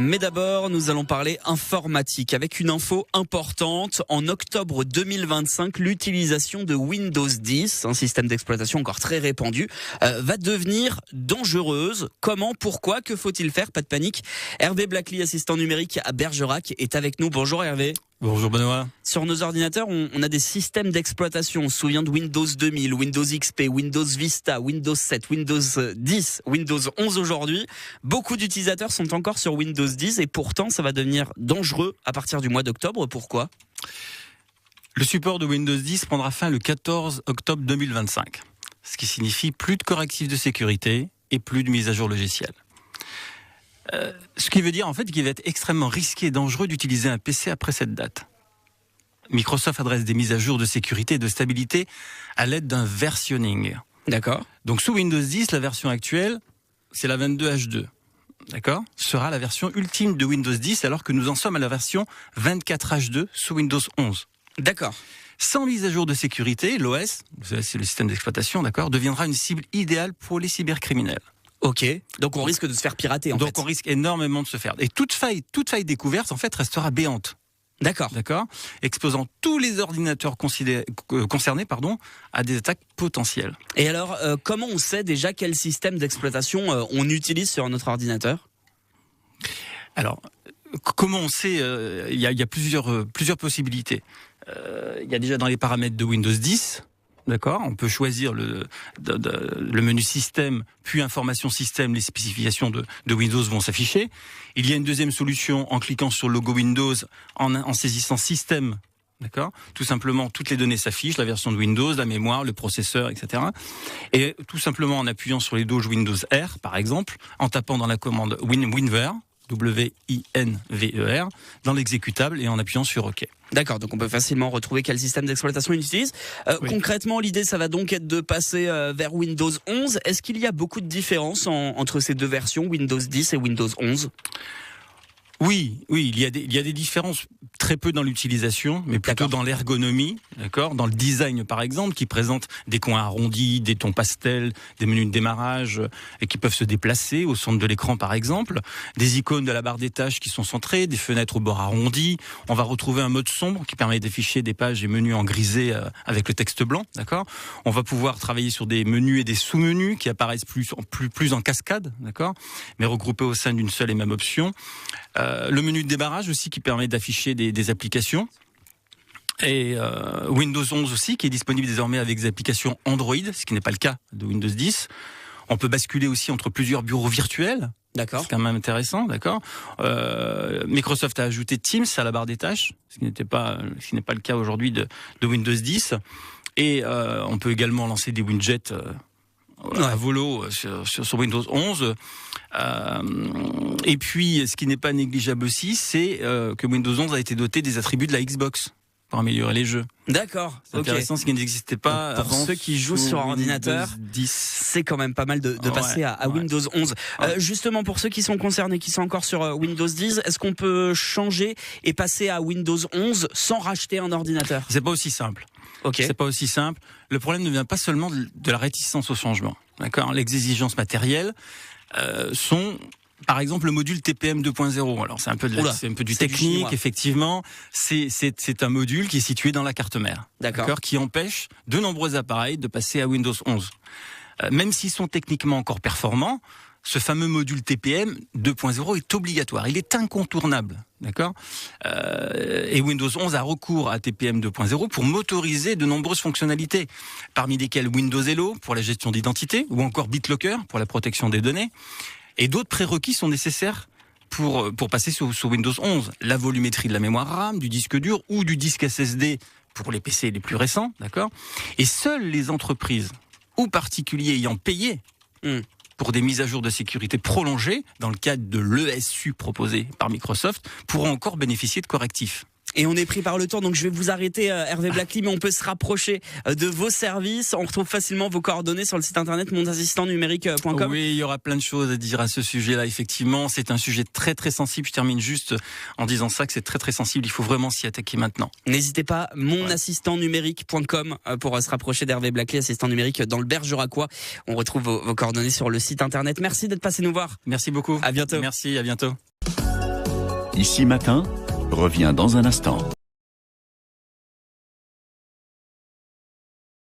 Mais d'abord, nous allons parler informatique avec une info importante. En octobre 2025, l'utilisation de Windows 10, un système d'exploitation encore très répandu, va devenir dangereuse. Comment, pourquoi, que faut-il faire? Pas de panique. Hervé Blackley, assistant numérique à Bergerac, est avec nous. Bonjour Hervé. Bonjour Benoît. Sur nos ordinateurs, on a des systèmes d'exploitation. On se souvient de Windows 2000, Windows XP, Windows Vista, Windows 7, Windows 10, Windows 11 aujourd'hui. Beaucoup d'utilisateurs sont encore sur Windows 10 et pourtant ça va devenir dangereux à partir du mois d'octobre. Pourquoi ? Le support de Windows 10 prendra fin le 14 octobre 2025. Ce qui signifie plus de correctifs de sécurité et plus de mise à jour logicielle. Ce qui veut dire en fait qu'il va être extrêmement risqué et dangereux d'utiliser un PC après cette date. Microsoft adresse des mises à jour de sécurité et de stabilité à l'aide d'un versionning. D'accord. Donc sous Windows 10, la version actuelle, c'est la 22H2. D'accord ? Sera la version ultime de Windows 10 alors que nous en sommes à la version 24H2 sous Windows 11. D'accord. Sans mise à jour de sécurité, l'OS, c'est le système d'exploitation, d'accord, deviendra une cible idéale pour les cybercriminels. Ok, donc on risque de se faire pirater en fait. Donc on risque énormément de se faire. Et toute faille découverte en fait restera béante. D'accord. Exposant tous les ordinateurs concernés à des attaques potentielles. Et alors, comment on sait déjà quel système d'exploitation on utilise sur notre ordinateur ? Alors, comment on sait ? Il y a plusieurs possibilités. Il y a déjà dans les paramètres de Windows 10. D'accord, on peut choisir le menu système, puis information système, les spécifications de Windows vont s'afficher. Il y a une deuxième solution en cliquant sur le logo Windows, en saisissant système. D'accord, tout simplement, toutes les données s'affichent, la version de Windows, la mémoire, le processeur, etc. Et tout simplement en appuyant sur les doges Windows R, par exemple, en tapant dans la commande WinVer, WINVER, dans l'exécutable et en appuyant sur OK. D'accord, donc on peut facilement retrouver quel système d'exploitation il utilise. Oui. Concrètement, l'idée, ça va donc être de passer vers Windows 11. Est-ce qu'il y a beaucoup de différences entre ces deux versions, Windows 10 et Windows 11 ? Oui, il y a des différences, très peu dans l'utilisation, mais plutôt dans l'ergonomie, d'accord, dans le design par exemple, qui présente des coins arrondis, des tons pastels, des menus de démarrage et qui peuvent se déplacer au centre de l'écran par exemple, des icônes de la barre des tâches qui sont centrées, des fenêtres au bord arrondi. On va retrouver un mode sombre qui permet d'afficher des pages et menus en grisé avec le texte blanc, d'accord. On va pouvoir travailler sur des menus et des sous-menus qui apparaissent plus en cascade, d'accord, mais regroupés au sein d'une seule et même option. Le menu de démarrage aussi qui permet d'afficher des applications. Et Windows 11 aussi qui est disponible désormais avec des applications Android, ce qui n'est pas le cas de Windows 10. On peut basculer aussi entre plusieurs bureaux virtuels. D'accord. C'est quand même intéressant, d'accord. Microsoft a ajouté Teams à la barre des tâches, ce qui n'est pas le cas aujourd'hui de Windows 10. Et on peut également lancer des widgets à volo sur Windows 11. Et puis, ce qui n'est pas négligeable aussi, c'est que Windows 11 a été doté des attributs de la Xbox pour améliorer les jeux. D'accord. C'est intéressant, ce qui n'existait pas pour avant. Ceux qui jouent sur ordinateur, 10. C'est quand même pas mal de passer à Windows 11. Justement, pour ceux qui sont concernés, qui sont encore sur Windows 10, est-ce qu'on peut changer et passer à Windows 11 sans racheter un ordinateur ? C'est pas aussi simple. Okay. C'est pas aussi simple. Le problème ne vient pas seulement de la réticence au changement. D'accord. Les exigences matérielles sont, par exemple, le module TPM 2.0. Alors c'est un peu du technique, effectivement. C'est un module qui est situé dans la carte mère, d'accord, qui empêche de nombreux appareils de passer à Windows 11. Même s'ils sont techniquement encore performants, ce fameux module TPM 2.0 est obligatoire, il est incontournable, d'accord. Et Windows 11 a recours à TPM 2.0 pour motoriser de nombreuses fonctionnalités, parmi lesquelles Windows Hello pour la gestion d'identité, ou encore BitLocker pour la protection des données. Et d'autres prérequis sont nécessaires pour passer sur Windows 11. La volumétrie de la mémoire RAM, du disque dur ou du disque SSD pour les PC les plus récents, d'accord. Et seules les entreprises ou particuliers ayant payé pour des mises à jour de sécurité prolongées, dans le cadre de l'ESU proposé par Microsoft, pourront encore bénéficier de correctifs. Et on est pris par le temps, donc je vais vous arrêter, Hervé Blackley, mais on peut se rapprocher de vos services. On retrouve facilement vos coordonnées sur le site internet monassistantnumérique.com. Oui, il y aura plein de choses à dire à ce sujet-là, effectivement. C'est un sujet très très sensible. Je termine juste en disant ça, que c'est très très sensible. Il faut vraiment s'y attaquer maintenant. N'hésitez pas, monassistantnumérique.com pour se rapprocher d'Hervé Blackley, assistant numérique dans le Bergeracois. On retrouve vos coordonnées sur le site internet. Merci d'être passé nous voir. Merci beaucoup. À bientôt. Merci, à bientôt. Ici Matin revient dans un instant.